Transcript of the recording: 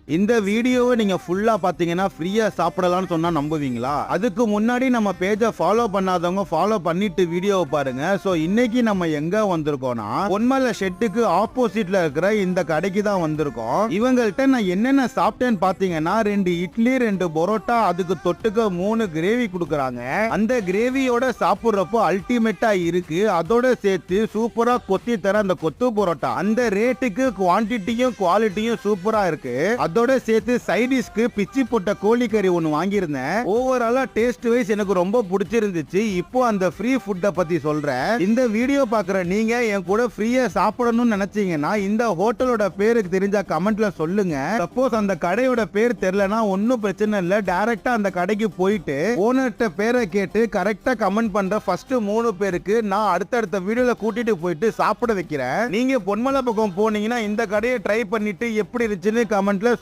இந்த வீடியோவை நீங்க ஃபுல்லா பாத்தீங்கன்னா ஃப்ரீயா சாப்பிடலாம்னு சொன்னா நம்புவீங்களா? அதுக்கு முன்னாடி நம்ம பேஜை ஃபாலோ பண்ணாதவங்க ஃபாலோ பண்ணிட்டு வீடியோவை பாருங்க. சோ இன்னைக்கு நம்ம எங்க வந்திருக்கோம்னா பொன்மலை ஷெட்டுக்கு ஆப்போசிட்ல இருக்கிற இந்த கடைக்கு தான் வந்திருக்கோம். இவங்கள்ட்ட நான் என்னென்ன சாப்பிட்டேன்னு பாத்தீங்கன்னா 2 இட்லி 2 பரோட்டா, அதுக்கு தொட்டுக்க 3 கிரேவி கொடுக்குறாங்க. அந்த கிரேவியோட சாப்பிடுறப்போ அல்டிமேட்டா இருக்கு. அதோட சேர்த்து சூப்பரா கொத்தி தர அந்த கொத்து பரோட்டா அந்த ரேட்டுக்கு குவான்டிட்டியும் குவாலிட்டியும் சூப்பரா இருக்கு. அதோட சேர்த்து சைடிஷ்க்கு பிச்சி போட்ட கோழிக்கறி ஒன்னு வாங்கியிருந்தேன். ஓவராலா டேஸ்ட் வைஸ் எனக்கு ரொம்ப பிடிச்சிருந்துச்சு. இப்போ அந்த ஃப்ரீ ஃபுட்டை பத்தி சொல்றேன். இந்த வீடியோ பாக்குற நீங்க என் கூட ஃப்ரீயா சாப்பிடணும்னு நினைச்சீங்கன்னா இந்த ஹோட்டலோட பேருக்கு தெரிஞ்சா கமெண்ட்ல சொல்லுங்க. சப்போஸ் அந்த கடையோட பேர் தெரியலனா ஒன்னும் பிரச்சனை இல்ல, டைரக்டா அந்த கடைக்கு போயிட்டு ஓனர்ட்ட பேரை கேட்டு கரெக்டா கமெண்ட் பண்ற ஃபர்ஸ்ட் 3 பேருக்கு நான் அடுத்தடுத்த வீடியோல கூட்டிட்டு போயிட்டு சாப்பிட வைக்கிறேன். நீங்க பொன்மலை பக்கம் போனீங்கன்னா இந்த கடையை ட்ரை பண்ணிட்டு எப்படி இருந்துச்சுன்னு கமெண்ட்ல